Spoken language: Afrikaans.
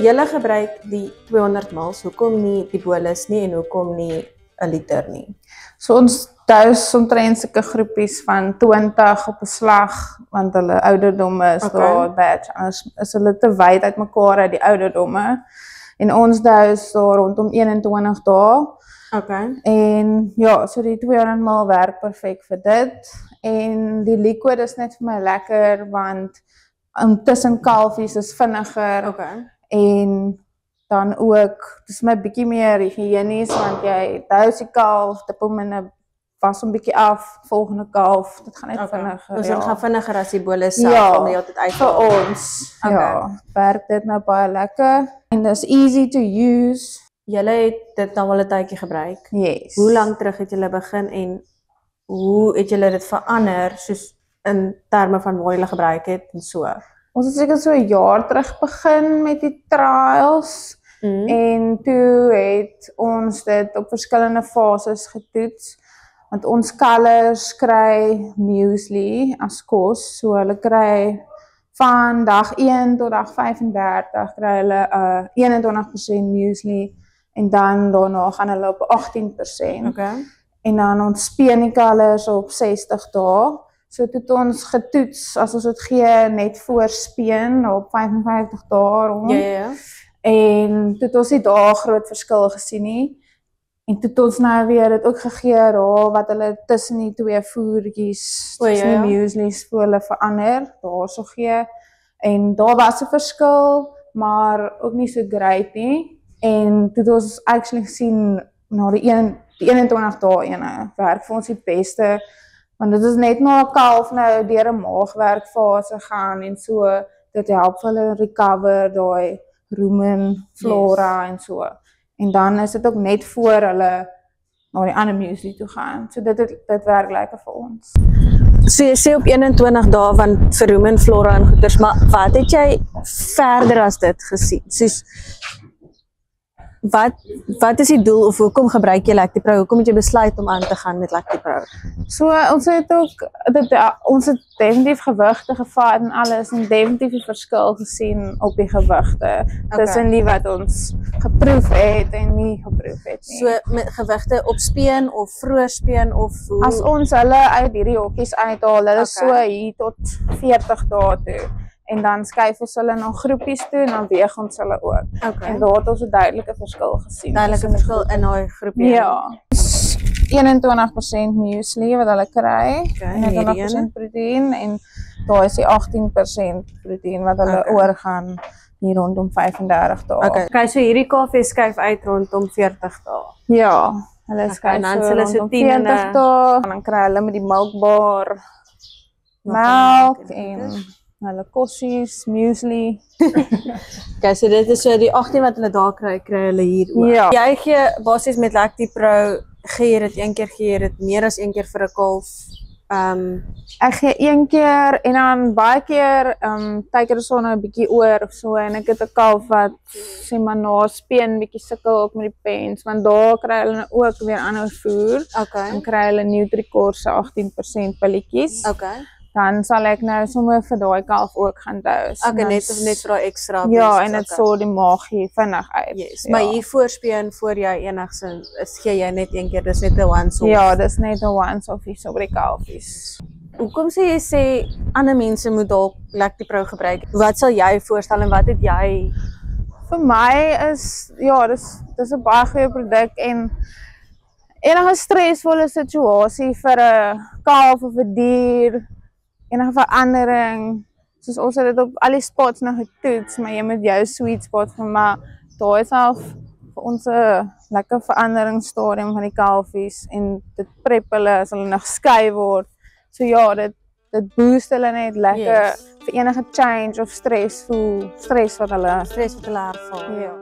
julle gebruik die 200 ml, hoekom nie die bolus nie en hoekom nie 'n liter nie? So ons thuis omtrent sulke groepies van 20 op 'n slag, want hulle ouderdomme is daar batch, anders is hulle te wyd uit mekaar uit die ouderdomme. En ons thuis daar rondom 21 dae. En ja, so die 200 ml werk perfek vir dit. En die liquid is net vir my lekker, want tussen kalfies is vinniger. En dan ook, dis my bietjie meer higiënies, want jy dous die kalf, dip hom in 'n was hom bietjie af, volgende kalf, dit gaan net vinniger. Dus dit gaan vinniger as die bolus self om die hele tyd uit vir ons. Ja, werk dit nou baie lekker. En dis easy to use. Julle het dit nou al 'n tydjie gebruik. Yes. Hoe lank terug het julle begin en hoe het julle dit verander, soos in terme van waar julle gebruik het en so? Ons het seker so 'n jaar terug begin met die trials. En toe het ons dit op verskillende fases getoets. Want ons kalvers kry muesli as kos, so hulle kry van dag 1 tot dag 35 kry hulle 21% muesli en dan daarna gaan hulle op 18%. En dan ons speen die kalvers op 60 dae. So het ons getoets as ons dit gee net voor speen op 55 dae rond. En toe het ons nie daar groot verskil gesien nie. En toe het ons nou weer dit ook gegee daar wat hulle tussen die twee voertjies, tussen die muesli's vir hulle verander, daar so gee. En daar was 'n verskil, maar ook nie so great nie. En toe het ons actually gesien na die 21 dae ene werk vir ons die beste, want dit is net na 'n kalf nou deur 'n maagwerkfase gaan en so, dit help hulle recover daai rumen, flora en so. En dan is dit ook net voor hulle na die ander muesli toe gaan. So dit werk lekker vir ons. So jy sê op 21 dae van vir rumen, flora en goeders, maar wat het jy verder as dit gesien? Soos wat is die doel of hoekom gebruik jy Lactipro? Hoekom het jy besluit om aan te gaan met Lactipro? So ons het ook ons het definitief gewigte gevat en alles en definitief die verskil gesien op die gewigte tussen die wat ons geproef het en nie geproef het nie. So met gewigte op speen of vroeë speen of hoe? As ons hulle uit hierdie hokkies uithaal, hulle so hier tot 40 dae toe. En dan skuif ons hulle na groepies toe en dan weeg ons hulle ook. En daar het ons 'n duidelike verskil gesien. Duidelike verskil in daai groepie. Ja. 21% muesli wat hulle kry, en 21% proteïen en daar is die 18% proteïen wat hulle oorgaan hier rondom 35 dae. Okay, so hierdie kalfie skuif uit rondom 40 dae. Ja, hulle skuif rondom 40 dae en dan kry hulle met die melkbar melk en hulle kossies, muesli. Okay, so dit is so die 18 wat hulle daar kry hulle hier ook. Ja. Jy gee basies met Lactipro, gee jy dit een keer, gee jy dit meer as een keer vir 'n kalf? Ek gee een keer en dan baie keer teiker ons nou 'n bietjie oor of so en ek het 'n kalf wat sê maar na speen bietjie sukkel ook met die pens, want daar kry hulle ook weer ander voer. Dan kry hulle Nutricore se 18% pilletjies. Dan sal ek nou sommer vir daai kalf ook gaan dous. Net vir daai ekstra. Ja, en dit sal die maagie vinnig uit. Yes, maar hier voorspeen voor jy enigsins gee jy net een keer, dis net 'n once-off. Ja, dis net 'n once-off hier so by die kalfies. Hoekom sê jy sê ander mense moet dalk Lactipro gebruik? Wat sal jy voorstel en wat het jy? Vir my is ja, dis 'n baie goeie produk en enige stresvolle situasie vir 'n kalf of 'n dier, enige verandering, soos ons het dit op al die spots nou getoets, maar jy moet jou sweet spot van maar daar is al vir ons 'n lekker veranderingsstadium van die kalfies en dit prep hulle as hulle nog skei word. So ja, dit boost hulle net lekker vir enige change of stress wat hulle ervaar. Ja.